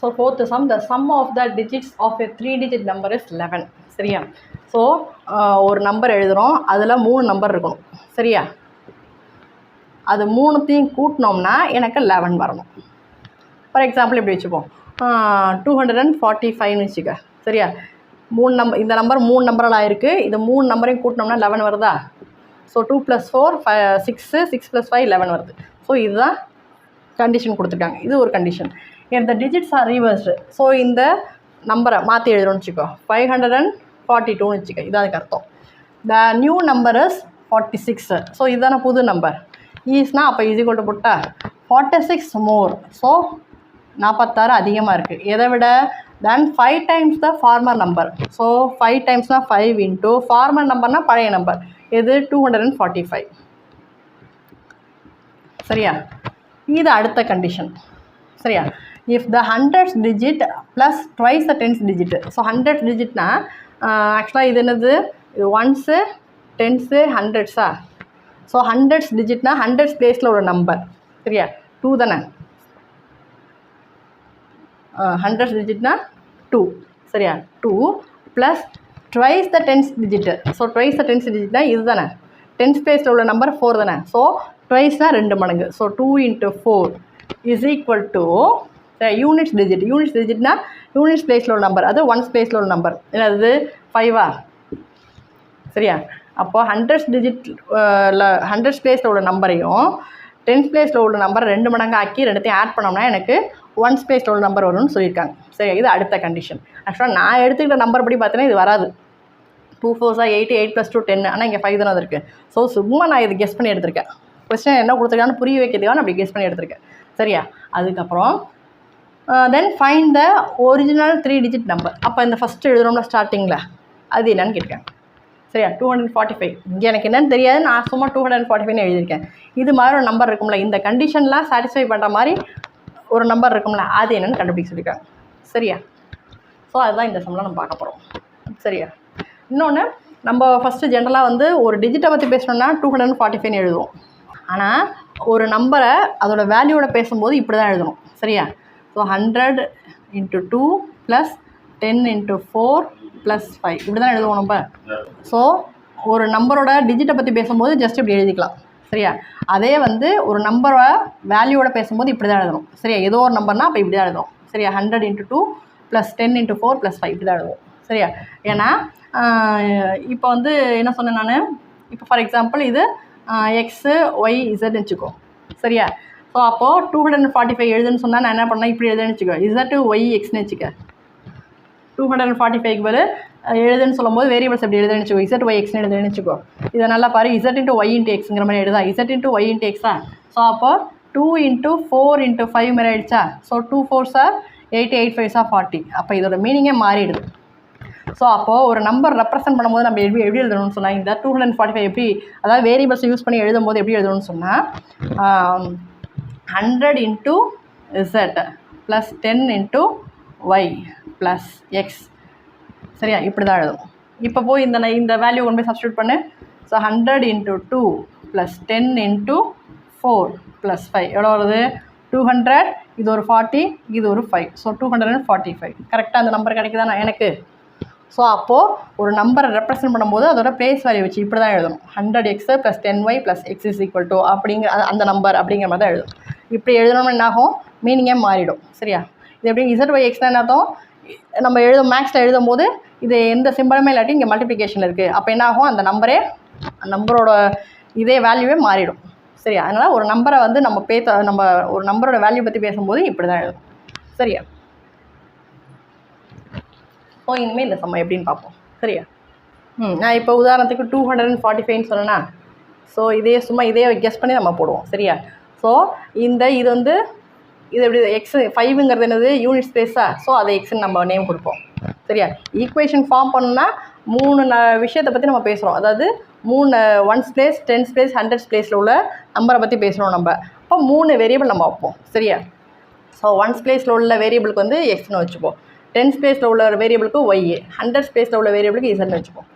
So fourth sum, the sum of the digits of a 3 digit number is 11. சரியா? So ஒரு number எழுதுகிறோம், அதில் 3 number இருக்கணும். சரியா? அது 3த்தையும் கூட்டினோம்னா எனக்கு 11 வரணும். ஃபார் எக்ஸாம்பிள் இப்படி வச்சுப்போம், 245ன்னு வச்சுக்க. சரியா? 3 நம்பர், இந்த நம்பர் 3 நம்பரால் இருக்குது. இது 3 நம்பரையும் கூட்டினோம்னா 11 வருதா? ஸோ 2 + 4 6, 6 + 5 11 வருது. ஸோ இதுதான் கண்டிஷன் கொடுத்துருக்காங்க. இது ஒரு கண்டிஷன். இந்த டிஜிட்ஸ் ஆர் ரிவர்ஸ்டு. ஸோ இந்த நம்பரை மாற்றி எழுதுறோம்னு வச்சுக்கோ, 542ன்னு வச்சுக்க. இது அதுக்கு அர்த்தம். த நியூ நம்பர் இஸ் 46. ஸோ இதுதானே புது நம்பர். ஈஸ்னா அப்போ ஈஸிக்கோல்ட்டு போட்டால் 46 மோர். ஸோ 46 அதிகமாக இருக்குது. எதை விட? Then 5 times the former number. So 5 times 5 into former நம்பர்னால் பழைய நம்பர். எது? 245. சரியா? இது அடுத்த கண்டிஷன். சரியா? If the 100th digit plus twice the 10th digit. So 100th digitனா ஆக்சுவலாக இது என்னது? இது 1s, 10s, 100s. So 100th digitனா 100th பிளேஸில் ஒரு நம்பர். சரியா? 2 தானே? 100th digitனா 2. சரியா? 2 plus twice the 10th digit. So twice the 10th digitனா இது தானே? 10th பிளேஸில் உள்ள நம்பர் 4 தானே? ஸோ ட்வைஸ்னால் 2 மடங்கு. So 2 × 4 is equal to units digit. Units டிஜிட்னா யூனிட்ஸ் பிளேஸில் உள்ள நம்பர், அது 1s பிளேஸில் உள்ள நம்பர். என்னது? 5ஆ? சரியா? அப்போ 100th digit 100th பிளேஸில் உள்ள நம்பரையும் 10th பிளேஸில் உள்ள நம்பரை 2 மடங்கு ஆக்கி ரெண்டுத்தையும் ஆட் பண்ணோம்னா எனக்கு 1s பிளேஸில் உள்ள நம்பர் வரும்னு சொல்லியிருக்காங்க. சரி, இது அடுத்த கண்டிஷன். ஆக்சுவலாக நான் எடுத்துக்கிட்ட நம்பர் படி பார்த்தீங்கன்னா இது வராது. 2 4s 8, 8 + 2 10. ஆனால் இங்கே 5 தானே இருக்குது. ஸோ சும்மா நான் இது கெஸ் பண்ணி எடுத்திருக்கேன். கொஸ்டின் என்ன கொடுத்துருக்கான்னு புரிய வைக்கிறதுக்காக அப்படி கெஸ் பண்ணி எடுத்திருக்கேன். சரியா? அதுக்கப்புறம் then find the original 3 digit number. அப்போ இந்த ஃபஸ்ட்டு எழுதுகிறோம்ல ஸ்டார்டிங்கில், அது என்னன்னு கேட்குறேன். சரியா? 245. இங்கே எனக்கு என்னென்னு தெரியாது, நான் சும்மா 245ன்னு எழுதியிருக்கேன். இது மாதிரி ஒரு நம்பர் இருக்கும்ல, இந்த கண்டிஷன்லாம் சாட்டிஸ்ஃபை பண்ணுற மாதிரி ஒரு நம்பர் இருக்கும்ல, அது என்னென்னு கண்டுபிடிக்க சொல்லியிருக்காங்க. சரியா? ஸோ அதுதான் இந்த சம்மில் நம்ம பார்க்க போகிறோம். சரியா? இன்னொன்று, நம்ம ஃபஸ்ட்டு ஜென்ரலாக வந்து ஒரு டிஜிட்டை பற்றி பேசணுன்னா 245ன்னு எழுதுவோம். ஆனால் ஒரு நம்பரை அதோட வேல்யூவோட பேசும்போது இப்படி தான் எழுதணும். சரியா? ஸோ 100 × 2 + 10 × 4 + 5 இப்படி தான் எழுதுவோம் நம்ம. ஸோ ஒரு நம்பரோட டிஜிட்டை பற்றி பேசும்போது ஜஸ்ட் இப்படி எழுதிக்கலாம். சரியா? அதே வந்து ஒரு நம்பரை வேல்யூவோட பேசும்போது இப்படி தான் எழுதணும். சரியா? ஏதோ ஒரு நம்பர்னால் அப்போ இப்படி தான் எழுதுவோம். சரியா? 100 × 2 + 10 × 4 + 5 இப்படி தான் எழுதுவோம். சரியா? ஏன்னா இப்போ வந்து என்ன சொன்னேன் நான், இப்போ ஃபார் எக்ஸாம்பிள் இது எக்ஸு ஒய் இசட்னு வச்சுக்கோ. சரியா? ஸோ அப்போது 245 எழுதுன்னு சொன்னால் நான் என்ன பண்ணேன், இப்படி எழுதுன்னு வச்சுக்கோ. இசட்டு ஒய் எக்ஸ்னு வச்சுக்க. 245க்கு பதில் எழுதுன்னு சொல்லும்போது வேரியபிள்ஸ் எப்படி எழுதுன்னு வச்சுக்கோ, இசட் ஒய் எக்ஸ்னு எழுதுன்னு வச்சுக்கோ. இதை நல்லா பாரு, இசட் × ஒய் × எக்ஸுங்கிற மாதிரி எழுதா, இசட் × ஒய் × எக்ஸா. ஸோ அப்போ 2 × 4 × 5 மாதிரி ஆகிடுச்சா. So 2 4s 8, 8 5s 40. அப்போ இதோட மீனிங்கே மாறிடுது. ஸோ அப்போது ஒரு நம்பர் ரெப்ரசென்ட் பண்ணும்போது நம்ம எப்படி எழுதணும்னு சொன்னால், இந்த 245 எப்படி, அதாவது வேரியபிள்ஸ் யூஸ் பண்ணி எழுதும்போது எப்படி எழுதணும்னு சொன்னால் 100 × z + 10 × y + x. சரியா? இப்படி தான் எழுதணும். இப்போ போய் இந்த வேல்யூ கொண்டு போய் சப்ஸ்டியூட் பண்ணு. ஸோ 100 × 2 + 10 × 4 + 5 எவ்வளோ வருது? 200. இது ஒரு 40, இது ஒரு 5. ஸோ 245. கரெக்டாக அந்த நம்பர் கிடைக்குதாண்ணா எனக்கு? ஸோ அப்போது ஒரு நம்பரை ரெப்ரசென்ட் பண்ணும்போது அதோட ப்ளேஸ் வேல்யூ வச்சு இப்படி தான் எழுதணும். 100x + 10y + x = அப்படிங்கிற அந்த நம்பர் அப்படிங்கிற மாதிரி தான் எழுதணும். இப்படி எழுதணும்னு என்னாகும், மீனிங்கே மாறிடும். சரியா? இது எப்படி இசட் ஒய் எக்ஸ்னா என்ன அர்த்தம்? நம்ம மேக்ஸில் எழுதும் போது இது எந்த சிம்பிளுமே இல்லாட்டி இங்கே மல்டிப்ளிகேஷன் இருக்குது. அப்போ என்னாகும், அந்த நம்பரோட இதே வேல்யூவே மாறிடும். சரியா? அதனால் ஒரு நம்பரை வந்து நம்ம ஒரு நம்பரோட வேல்யூ பற்றி பேசும்போது இப்படி தான் எழுதணும். சரியா? ஸோ இனிமேல் இந்த சம்ம எப்படின்னு பார்ப்போம். சரியா? நான் இப்போ உதாரணத்துக்கு 245ன்னு சொன்னேன்னா, ஸோ இதே கெஸ் பண்ணி நம்ம போடுவோம். சரியா? ஸோ இது வந்து இது எப்படி, எக்ஸ் 5ங்கிறது என்னது? யூனிட் ஸ்பேஸா. ஸோ அதை எக்ஸ்ன்னு நம்ம நேம் கொடுப்போம். சரியா? ஈக்குவேஷன் ஃபார்ம் பண்ணணும்னா 3 விஷயத்தை பற்றி நம்ம பேசுகிறோம். அதாவது 3 1s place, 10s place, 100s பிளேஸில் உள்ள நம்பரை பற்றி பேசுகிறோம் நம்ம. அப்போ 3 வேரியபிள் நம்ம வைப்போம். சரியா? ஸோ 1s பிளேஸில் உள்ள வேரியபிளுக்கு வந்து எக்ஸ்னு வச்சுப்போம். 10s பிளேஸில் உள்ள வேரியபிளுக்கு ஒய், 100s பிளேஸில் உள்ள வேரியபிளுக்கு இசட்னு வச்சுப்போம்.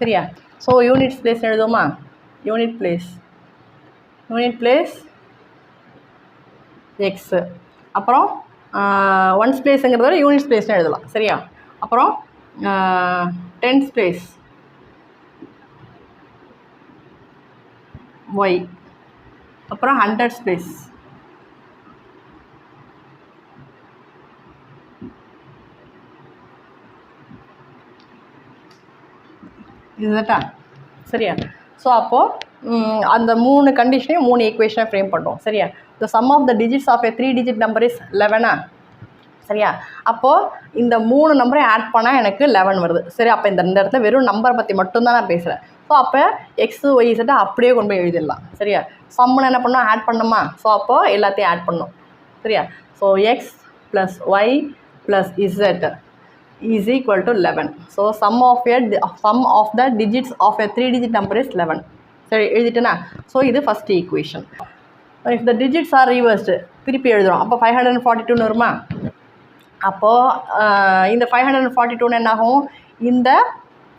சரியா? ஸோ யூனிட்ஸ் பிளேஸ் எழுதுவோமா? யூனிட் பிளேஸ் எக்ஸு, அப்புறம் ஒன்ஸ் பிளேஸுங்கிறத யூனிட்ஸ் பிளேஸ்னு எழுதலாம். சரியா? அப்புறம் டென்ஸ் பிளேஸ் ஒய், அப்புறம் ஹண்ட்ரட்ஸ் பிளேஸ் இதுதான்டா. சரியா? ஸோ அப்போது அந்த 3 கண்டிஷனையும் 3 ஈக்குவேஷனை ஃப்ரேம் பண்ணுறோம். சரியா? The sum of the digits of a 3 digit number is 11. சரியா? அப்போது இந்த 3 நம்பரை ஆட் பண்ணால் எனக்கு 11 வருது. சரி, அப்போ இந்த இடத்துல வெறும் நம்பரை பற்றி மட்டும்தான் நான் பேசுகிறேன். ஸோ அப்போ எக்ஸு ஒய் இசட்டை அப்படியே கொண்டு போய் எழுதிடலாம். சரியா? சம்முன்னு என்ன பண்ணோம், ஆட் பண்ணோமா? ஸோ அப்போது எல்லாத்தையும் ஆட் பண்ணோம். சரியா? So x plus y plus z is equal to 11. So sum of the digits of a 3 digit number is 11. சரி, எழுதிட்டேனா? ஸோ இது first equation. If the digits R reversed திருப்பி எழுதுகிறோம். அப்போ 542 வருமா? அப்போது இந்த 542 என்னாகும், இந்த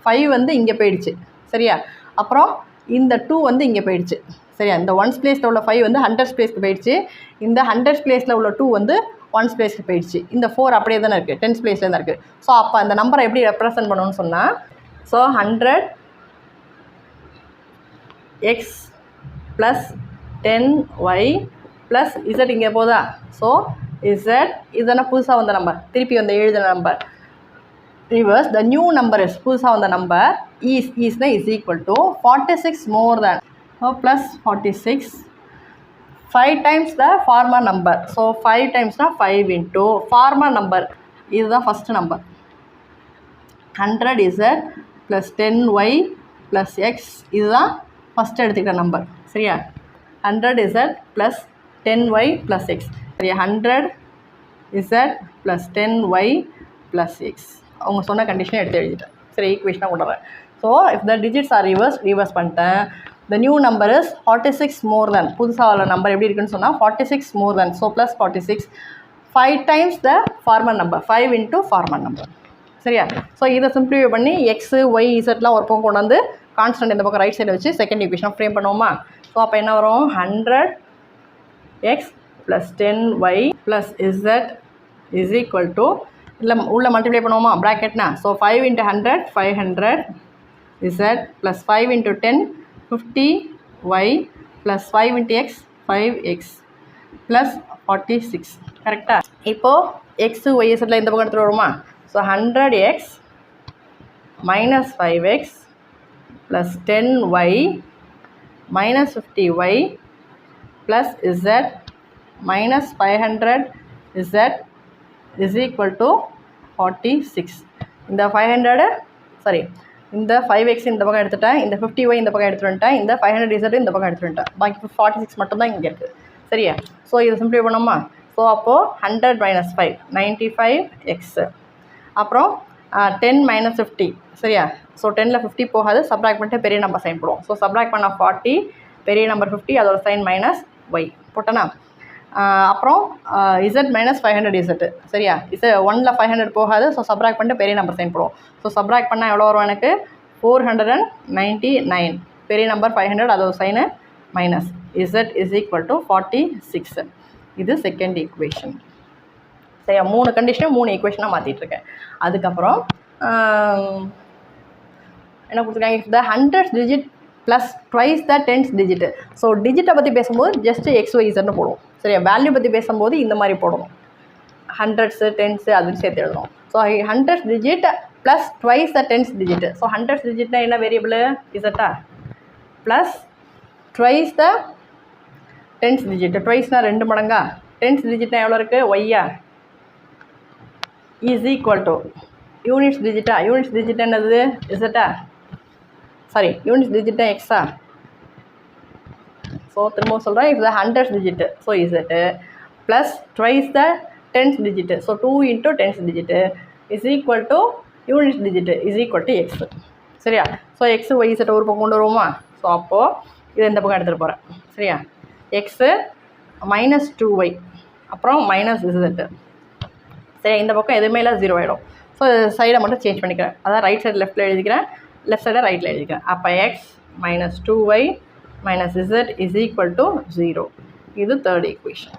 5 வந்து இங்கே போயிடுச்சு. சரியா? அப்புறம் இந்த 2 வந்து இங்கே போயிடுச்சு. சரியா? இந்த ஒன்ஸ் பிளேஸில் உள்ள 5 வந்து ஹண்ட்ரட்ஸ் பிளேஸ்க்கு போயிடுச்சு. இந்த ஹண்ட்ரட்ஸ் பிளேஸில் உள்ள 2 வந்து ஒன்ஸ் பிளேஸ்க்கு போயிடுச்சு. இந்த 4 அப்படியே தானே இருக்குது, டென்ஸ் பிளேஸில் தான் இருக்குது. ஸோ அப்போ அந்த நம்பரை எப்படி ரெப்ரசன்ட் பண்ணணும்னு சொன்னால், so 100 X plus 10y plus z இங்கே போதா? ஸோ இசட் இதுதானே புதுசாக வந்த நம்பர், திருப்பி வந்து எழுதின number. Reverse the new number is புதுசாக வந்த நம்பர் ஈஸ்னா is equal to 46 more than plus 46 5 times the former number. So 5 times na 5 into former number. இதுதான் first number. 100 z plus 10y plus X இதுதான் first எடுத்துக்கிட்ட number. சரியா? 100 z plus 10y plus X. சரியா? 100 z plus 10y plus X அவங்க சொன்ன கண்டிஷனை எடுத்து எழுதிட்டேன். சரி, ஈக்குவேஷனாக கொண்டுறேன். So if the digits are reverse பண்ணிட்டேன். The new number is 46 more than. புதுசாக உள்ள நம்பர் எப்படி இருக்குன்னு சொன்னால் 46 more than. So plus 46 5 times the former number, 5 into former number. சரியா? ஸோ இதை சிம்பிளிஃபை பண்ணி எக்ஸு ஒய் இசட்லாம் ஒரு பக்கம் கொண்டு வந்து கான்ஸ்டன்ட் இந்த பக்கம் ரைட் சைடில் வச்சு செகண்ட் ஈக்குவேஷன் ஃப்ரேம் பண்ணுவோமா? ஸோ அப்போ என்ன வரும், 100x plus 10y plus Z is equal to இல்லை உள்ள மல்டிப்ளை பண்ணுவோமா ப்ராக்கெட்னா? So 5 into 100 500 Z plus 5 into 10 50y plus 5 into x 5x plus 46. கரெக்டாக? இப்போது எக்ஸு ஒய் இசட்டில் இந்த பக்கம் எடுத்துகிட்டு வருமா? So 100x minus 5x plus 10y minus 50y plus z minus 500 z is equal to 46. இந்த 500 சாரி இந்த 5x இந்த பக்கம் எடுத்துட்டேன், இந்த 50y இந்த பக்கம் எடுத்துகிட்டு வந்துட்டேன், இந்த 500z இந்த பக்கம் எடுத்துகிட்டு வந்துட்டேன். பாக்கி 46 மட்டும்தான் இங்கே இருக்குது. சரியா? ஸோ இதை சிம்பிளிஃபை பண்ணோமா? ஸோ அப்போது 100 மைனஸ் 5 95x அப்புறம் 10 மைனஸ் 50. சரியா? ஸோ 10ல் 50 போகாது, சப்ராக்ட் பண்ணிட்டு பெரிய நம்பர் சைன் போடுவோம். ஸோ சப்ராக்ட் பண்ணால் 40, பெரிய நம்பர் 50, அதோட சைன் மைனஸ் ஒய் போட்டேன்னா அப்புறம் இசட் மைனஸ் 500 இசட்டு. சரியா? 1ல் 500 போகாது, ஸோ சப்ராக்ட் பண்ணிட்டு பெரிய நம்பர் சைன் போடுவோம். ஸோ சப்ராக்ட் பண்ணால் எவ்வளோ வரும் எனக்கு? 499. பெரிய நம்பர் 500, அதோட sign minus. Z is equal to 46. இது செகண்ட் ஈக்குவேஷன். சரியா? 3 கண்டிஷனும் 3 ஈக்குவேஷனாக மாற்றிட்டுருக்கேன். அதுக்கப்புறம் என்ன கொடுத்துருக்காங்க? If the 100th digit plus twice the 10th digit. So டிஜிட்டை பற்றி பேசும்போது ஜஸ்ட்டு எக்ஸ் ஒய் இசட்னு போடுவோம். சரியா? வேல்யூ பற்றி பேசும்போது இந்த மாதிரி போடணும். 100s 10s அதுன்னு சேர்த்து எழுதணும். So 100th digit plus twice the 10th digit. So 100th digitனா என்ன வேரியபிள்? இசட்டா? Plus twice the 10th digit. ட்வைஸ்னால் 2 மடங்கா? 10th digitனா எவ்வளோ இருக்குது? ஒய்யா? இஸ் ஈக்குவல் டு யூனிட்ஸ் டிஜிட்டா? யூனிட்ஸ் டிஜிட் என்னது? இசட்டா? சாரி, யூனிட்ஸ் டிஜிட்டா எக்ஸா? ஸோ திரும்பவும் சொல்கிறேன், if the 100th digit so Z plus twice the 10th digit so 2 into 10th digit is equal to unit digit is equal to X. சரியா? So x Y இசட்டை ஒரு பக்கம் கொண்டு வருவோமா? ஸோ அப்போது இதை இந்த பக்கம் எடுத்துகிட்டு போகிறேன். சரியா? எக்ஸு மைனஸ் 2y அப்புறம் மைனஸ் இசட்டு. சரி, இந்த பக்கம் எதுவுமே இல்லை, 0 ஆகிடும். ஸோ சைடை மட்டும் சேஞ்ச் பண்ணிக்கிறேன். அதான் ரைட் சைடு லெஃப்ட்டில் எழுதிக்கிறேன், லெஃப்ட் சைடை ரைட்டில் எழுதிக்கிறேன். அப்போ X minus 2y minus z is equal to 0. இது தேர்ட் ஈக்குவேஷன்.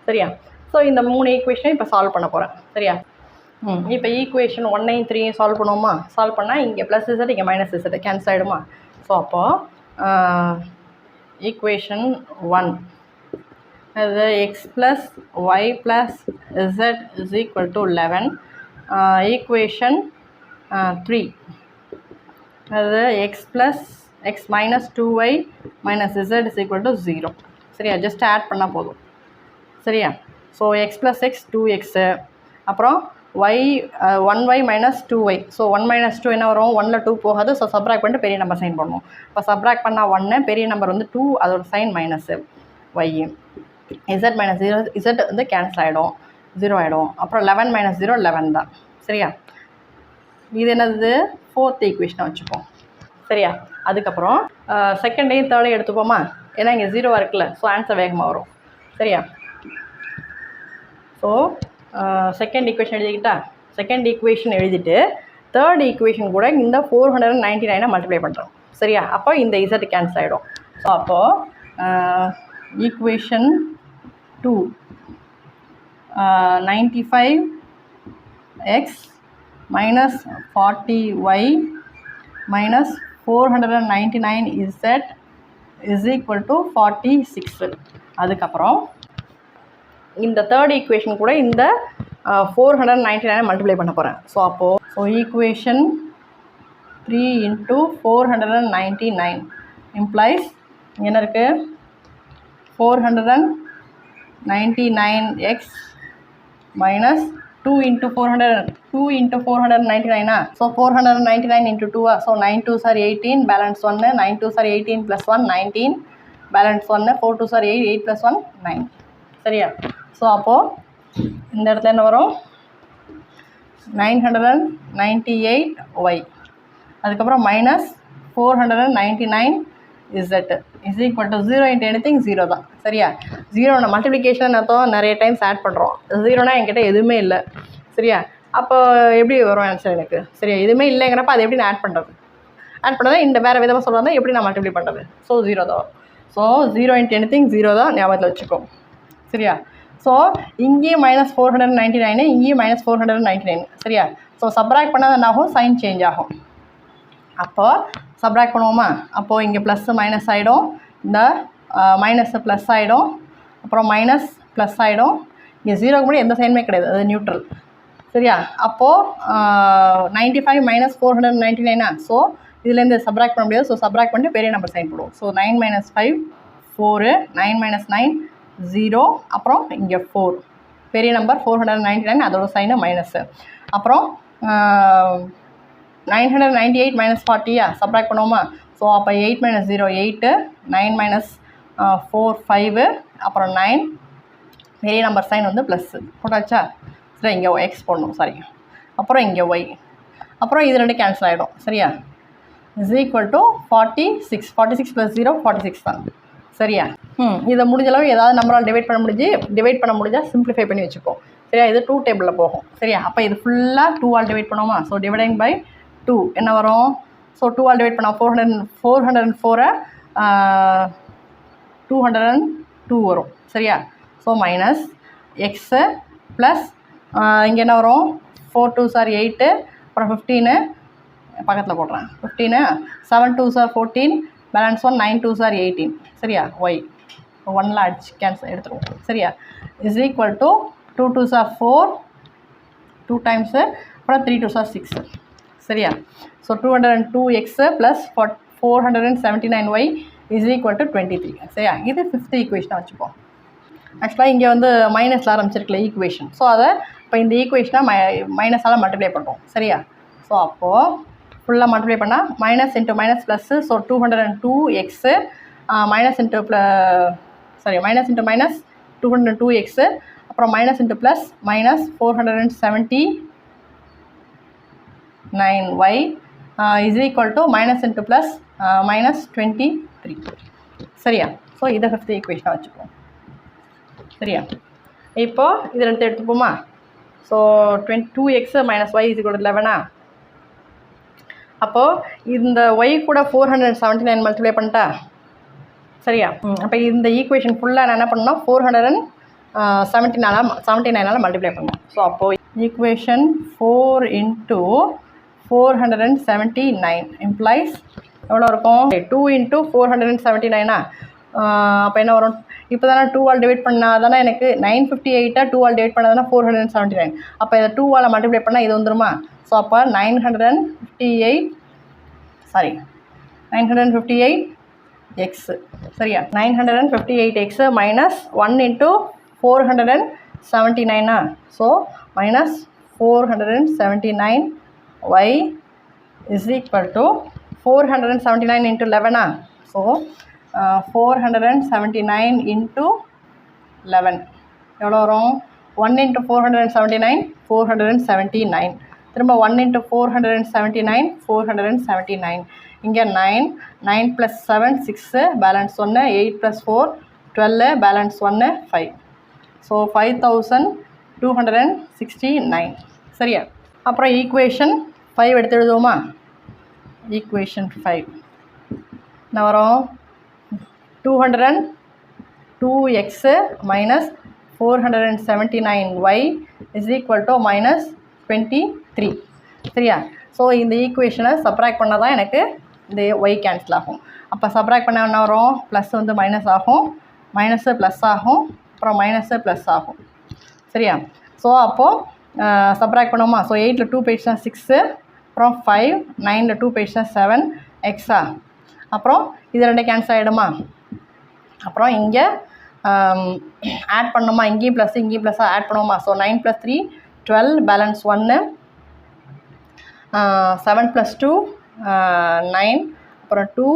சரியா? ஸோ இந்த 3 ஈக்குவேஷனையும் இப்போ சால்வ் பண்ண போகிறேன். சரியா? இப்போ ஈக்குவேஷன் 1ஐயும் 3ஐயும் சால்வ் பண்ணுவோமா? சால்வ் பண்ணால் இங்கே ப்ளஸ் இசட் இங்கே மைனஸ் இசட் கேன்சல் ஆகிடுமா? ஸோ அப்போது ஈக்குவேஷன் 1 அது x plus y plus Z is equal to 11. Equation 3 அது x plus x minus 2y minus z is equal to 0. சரியா? ஜஸ்ட் ஆட் பண்ணால் போதும். சரியா? So x plus X 2x, அப்புறம் y 1y minus 2y. So 1 minus 2 என்ன வரும்? 1ல் 2 போகாது. ஸோ சப்ராக்ட் பண்ணிட்டு பெரிய நம்பர் சைன் பண்ணணும். இப்போ சப்ராக்ட் பண்ணால் 1, பெரிய நம்பர் வந்து 2, அதோட sign minus y. Z minus 0, z வந்து கேன்சல் ஆகிடும், 0 ஆகிடும். அப்புறம் 11 மைனஸ் 0 11 தான். சரியா? இது என்னது? 4th ஈக்குவேஷனை வச்சுப்போம். சரியா? அதுக்கப்புறம் செகண்டையும் தேர்டையும் எடுத்துப்போமா? ஏன்னா இங்கே 0 இருக்குல்ல, ஸோ ஆன்சர் வேகமாக வரும். சரியா? ஸோ செகண்ட் ஈக்குவேஷன் எழுதிக்கிட்டா, செகண்ட் ஈக்குவேஷன் எழுதிட்டு தேர்ட் ஈக்குவேஷன் கூட இந்த 499 மல்டிப்ளை பண்ணுறோம். சரியா? அப்போ இந்த இசட் கேன்சல் ஆகிடும். ஸோ அப்போது equation 2 95x minus 40y minus 499z is equal to 46. அதுக்கப்புறம் இந்த தேர்ட் ஈக்குவேஷன் கூட இந்த 499 மல்டிப்ளை பண்ண போகிறேன். ஸோ அப்போது ஈக்குவேஷன் 3 into 499 implies என்ன இருக்குது? 499x minus 2 into 499. So 499 into 2. So 9 2s are 18, balance 1. 9 2s are 18 plus 1 19, balance 1. 4 2s are 8, 8 plus 1 9. சரியா? ஸோ அப்போது இந்த இடத்துல என்ன வரும்? 998y, அதுக்கப்புறம் minus 499z is equal to 0 into anything 0 தான். சரியா? 0 மல்டிப்ளிகேஷன் அர்த்தம் நிறைய டைம்ஸ் ஆட் பண்ணுறோம். 0னா என்கிட்ட எதுவுமே இல்லை. சரியா? அப்போ எப்படி வரும் ஆன்சர் எனக்கு? சரியா? எதுவுமே இல்லைங்கிறப்ப அது எப்படி நான் ஆட் பண்ணுறது? ஆட் பண்ணதை இந்த வேறு விதமாக சொல்கிறதா எப்படி நான் மல்டிப்ளை பண்ணுறது? ஸோ 0 தான். ஸோ 0 இன்ட்டு எனிதிங் 0 தான் ஞாபகத்தில் வச்சுக்கோ. சரியா? ஸோ இங்கேயும் மைனஸ் 499, இங்கேயும் மைனஸ் 499. சரியா? ஸோ சப்ராக்ட் பண்ணால் என்ன ஆகும்? சைன் சேஞ்ச் ஆகும். அப்போது சப்ராக்ட் பண்ணுவோமா? அப்போது இங்கே ப்ளஸ்ஸு மைனஸ் ஆகிடும், இந்த மைனஸு ப்ளஸ் ஆகிடும், அப்புறம் மைனஸ் ப்ளஸ் ஆகிடும். இங்கே 0க்கு முன்னாடி எந்த சைனுமே கிடையாது, அது நியூட்ரல். சரியா? அப்போது 95 மைனஸ் 499. ஸோ இதுலேருந்து சப்ராக்ட் பண்ண முடியாது. ஸோ சப்ராக்ட் பண்ணிட்டு பெரிய நம்பர் சைன் போடுவோம். ஸோ 9 மைனஸ் 5 4, 9 மைனஸ் 9 0, அப்புறம் இங்கே 4, பெரிய நம்பர் 499, அதோட சைனு மைனஸு. அப்புறம் 998 மைனஸ் 40 சப்ராக்ட் பண்ணுவோமா? ஸோ அப்போ 8 மைனஸ் 0 8, 9 மைனஸ் 4 5, அப்புறம் 9, பெரிய நம்பர் சைன் வந்து ப்ளஸ்ஸு போட்டாச்சா? சரி, இங்கே எக்ஸ் போடணும், சாரி. அப்புறம் இங்கே ஒய், அப்புறம் இது ரெண்டு கேன்சல் ஆகிடும். சரியா? Is equal to 46. 46 + 0 46 தான். சரியா? இதை முடிஞ்சளவு ஏதாவது நம்பரால் டிவைட் பண்ண முடிஞ்சால் சிம்பிளிஃபை பண்ணி வச்சுப்போம். சரியா? இது 2 டேபிளில் போகும். சரியா? அப்போ இது ஃபுல்லாக 2ஆல் டிவைட் பண்ணுவோமா? ஸோ டிவைடிங் பை 2 என்ன வரும்? ஸோ 2ஆல் டிவைட் பண்ணால் 404 202 வரும். சரியா? ஸோ மைனஸ் எக்ஸு ப்ளஸ் இங்கே என்ன வரும்? 4 2s are 8, அப்புறம் 15 பக்கத்தில் போடுறேன், 15, 7 2s are 14, balance 1, 9 2s are 18. சரியா? ஒய் 1ல் அடிச்சு கேன்சல் எடுத்துருவோம். சரியா? Is equal to 2 2s are 4, 2 times, அப்புறம் 3 2s are 6. சரியா? So 202x plus 479y is equal to 23. சரியா? இது 5th ஈக்குவேஷனாக வச்சுப்போம். ஆக்சுவலாக இங்கே வந்து மைனஸில் ஆரம்பிச்சிருக்கல ஈக்குவேஷன். ஸோ அதை இப்போ இந்த ஈக்குவேஷனாக மைனஸால் மல்டிப்ளை பண்ணுறோம். சரியா? ஸோ அப்போது ஃபுல்லாக மல்டிப்ளை பண்ணால் minus into minus plus. So 202x minus into minus into minus 202x, அப்புறம் minus into plus minus 479y is equal to minus into plus minus 23. சரியா? ஸோ இதை 5th ஈக்குவேஷனாக வச்சுப்போம். சரியா? இப்போது இது ரெண்டு எடுத்துப்போமா? So 2x minus y is equal to 11. அப்போது இந்த y கூட 479 மல்டிப்ளை பண்ணிட்டா. சரியா? அப்போ இந்த ஈக்குவேஷன் ஃபுல்லாக நான் என்ன பண்ணணும்? 79ஆல் மல்டிப்ளை பண்ணுவோம். ஸோ அப்போது ஈக்குவேஷன் 4 into 479 இம்ப்ளைஸ் எவ்வளோ இருக்கும்? 2 into 479 அப்போ என்ன வரும்? இப்போ தானே 2ஆல் டிவைட் பண்ணால் தானே எனக்கு 958 2ஆல் டிவைட் பண்ணால் தானே 479. அப்போ இதை 2ஆல் மல்டிப்ளை பண்ணால் இது வந்துருமா? ஸோ அப்போ 958x சரியா? 958x minus 1 into 479 so minus 479y is equal to 479 into 11 so 479 into 11 எவ்வளோ வரும்? 1 into 479 479 திரும்ப 1 into 479 479 இங்கே 9 plus 7 6 balance 1 8 plus 4 12 balance 1 5 so 5269 சரியா? அப்புறம் ஈக்குவேஷன் 5 எடுத்து எழுதுவோமா? ஈக்குவேஷன் 5 என்ன வரும்? 202x minus 479y is equal to minus 23 சரியா? ஸோ இந்த ஈக்குவேஷனை சப்ராக்ட் பண்ணால் தான் எனக்கு இந்த ஒய் கேன்சல் ஆகும். அப்போ சப்ராக்ட் பண்ண என்ன வரும்? ப்ளஸ் வந்து மைனஸ் ஆகும், மைனஸு ப்ளஸ் ஆகும், அப்புறம் மைனஸு ப்ளஸ் ஆகும் சரியா? ஸோ அப்போது சப்ராக்ட் பண்ணுவோமா? ஸோ 8ல் 2 போயிடுச்சுன்னா 6 அப்புறம் 5 9ல் 2 போயிடுச்சுன்னா 7 எக்ஸா அப்புறம் இது ரெண்டு கேன்சல் ஆகிடுமா? அப்புறம் இங்கே ஆட் பண்ணோமா? இங்கேயும் ப்ளஸ் இங்கேயும் ப்ளஸ்ஸாக ஆட் பண்ணுவோமா? ஸோ 9 + 3 12 பேலன்ஸ் 1 7 + 2 9 அப்புறம் 2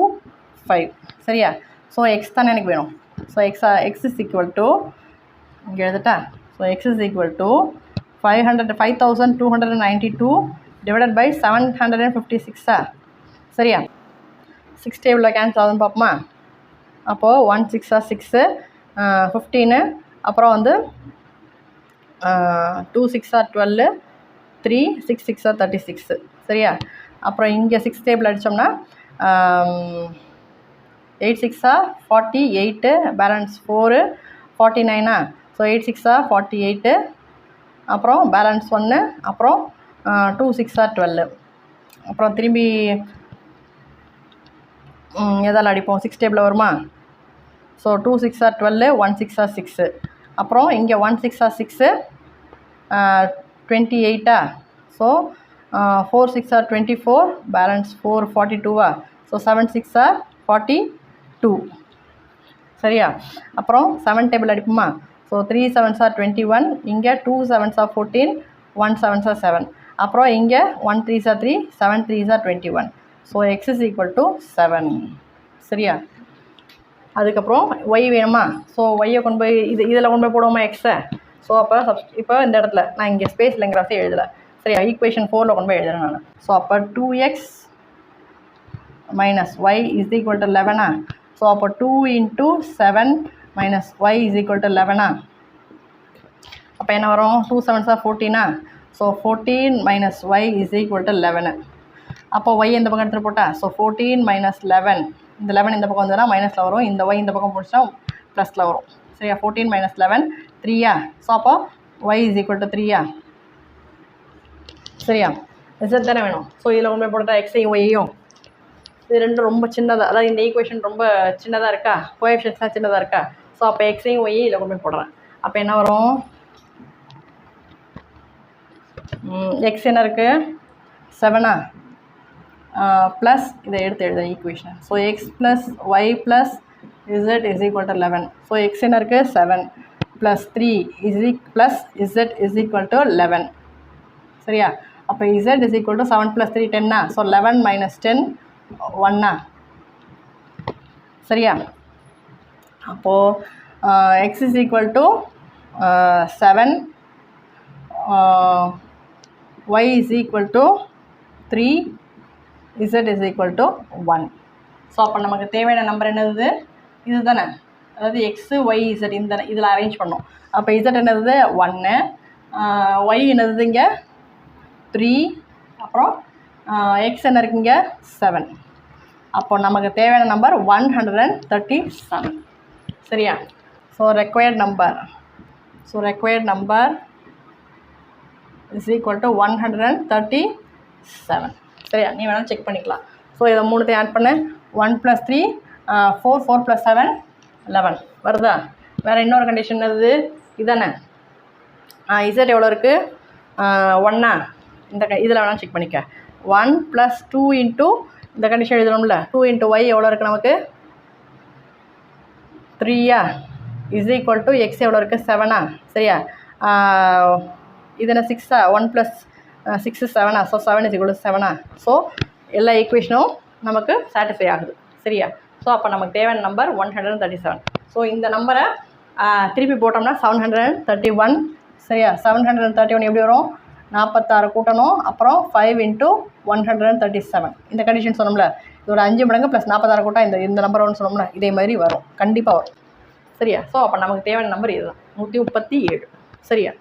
5 சரியா? ஸோ எக்ஸ் தானே எனக்கு வேணும். So X is equal to இங்கே எழுதுட்டா? So X is equal to 5292 divided by 756 சரியா? 6 டேபிளில் கேன்சல் ஆகுதுன்னு பார்ப்போமா? அப்போது 1 6 6 15 அப்புறம் வந்து 2 6 12 3 6 6 36 சரியா? அப்புறம் இங்கே 6 டேபிள் அடித்தோம்னா 8 6 48 பேலன்ஸ் 4 49 ஸோ 8 6 48 அப்புறம் பேலன்ஸ் 1 அப்புறம் 2 6 12 அப்புறம் திரும்பி எதால் அடிப்போம்? 6 டேபிளில் வருமா? ஸோ 2 6 12 1 6 6 அப்புறம் இங்கே 1 6 6 28 ஸோ 4 6 24 பேலன்ஸ் 4 42 ஸோ 7 6 42 சரியா? அப்புறம் 7 டேபிள் அடிப்போமா? ஸோ 3 7 21 இங்கே 2 7 14 1 7 7 அப்புறம் இங்கே 1 3 3 7 3 21 so X is equal to 7 சரியா? அதுக்கப்புறம் ஒய் வேணுமா? ஸோ ஒய்யை கொண்டு போய் இதில் கொண்டு போய் போடுவோமா எக்ஸை? ஸோ இப்போ இந்த இடத்துல நான் இங்கே ஸ்பேஸ் இல்லைங்கிறத எழுதலை சரியா? ஈக்குவேஷன் 4ல் கொண்டு போய் எழுதுறேன் நான். ஸோ அப்போ 2x minus y is equal to 11 so அப்போ 2 into 7 minus y is equal to 11 அப்போ என்ன வரும்? 2 7 14 so 14 minus y is equal to 11 அப்போ y இந்த பக்கம் எடுத்துகிட்டு போட்டா ஸோ 14 minus 11 இந்த 11 இந்த பக்கம் வந்ததுன்னா மைனஸில் வரும், இந்த y இந்த பக்கம் போச்சுன்னா ப்ளஸில் வரும் சரியா? 14 minus 11 3 ஸோ அப்போ y is equal to 3 சரியா? ரிசல்ட் தானே வேணும். ஸோ இதில் கொண்டு போய் போட்டா எக்ஸையும் ஒய்யும் இது ரெண்டும் ரொம்ப சின்னதாக, அதாவது இந்த ஈக்குவேஷன் ரொம்ப சின்னதாக இருக்கா, கோஎஃபிஷியன்ட்ஸ்லாம் சின்னதாக இருக்கா? ஸோ அப்போ எக்ஸையும் ஒய்யும் இதில் கொண்டு போய் போடுறேன். அப்போ என்ன வரும்? எக்ஸ் என்ன இருக்குது? 7 ப்ளஸ் இதை எடுத்து எழுத equation. So x plus y plus Z is equal to 11 so x என்ன இருக்குது? 7 plus 3 plus Z is equal to 11 சரியா? அப்போ z is equal to 7 + 3 10 so 11 - 10 1 சரியா? அப்போது x is equal to 7 y is equal to 3 z is equal to 1 so அப்போ நமக்கு தேவையான number என்னது? இது தானே, அதாவது எக்ஸு ஒய் இசட் இந்த இதில் அரேஞ்ச் பண்ணோம். அப்போ இசட் என்னது? 1 ஒய் என்னது இங்கே 3 அப்புறம் எக்ஸ் என்ன இருக்குங்க 7. அப்போ நமக்கு தேவையான நம்பர் 137 சரியா? So required number so required number is equal to 137. சரியா, நீ வேணாலும் செக் பண்ணிக்கலாம். ஸோ இதை மூணுத்தையும் ஆட் பண்ண 1 + 3 4, 4 + 7 11 வருதா? வேறு இன்னொரு கண்டிஷன் அது இதானே. இசட் எவ்வளோ இருக்குது? 1 இந்த இதில் வேணாலும் செக் பண்ணிக்க. 1 + 2 இன்ட்டு இந்த கண்டிஷன் எழுதணும்ல, 2 × y எவ்வளோ இருக்குது நமக்கு? 3 இஸ் ஈக்குவல் டு எக்ஸ் எவ்வளோ இருக்குது? 7. சரியா, இது என்ன 6 1 + 6 7. ஸோ 7 = 7. ஸோ எல்லா ஈக்குவேஷனும் நமக்கு சாட்டிஸ்ஃபை ஆகுது. சரியா, ஸோ அப்போ நமக்கு தேவையான நம்பர் 137. ஸோ இந்த நம்பரை திருப்பி போட்டோம்னா 731. சரியா, 731 எப்படி வரும்? 46 கூட்டணும், அப்புறம் 5 × 137. இந்த கண்டிஷன் சொன்னோம்ல, இதோட 5 மடங்கு ப்ளஸ் 46 கூட்டம் இந்த நம்பர் ஒன்று சொன்னோம்ல, இதே மாதிரி வரும், கண்டிப்பாக வரும். சரியா, ஸோ அப்போ நமக்கு தேவையான நம்பர் இதுதான் 137. சரியா.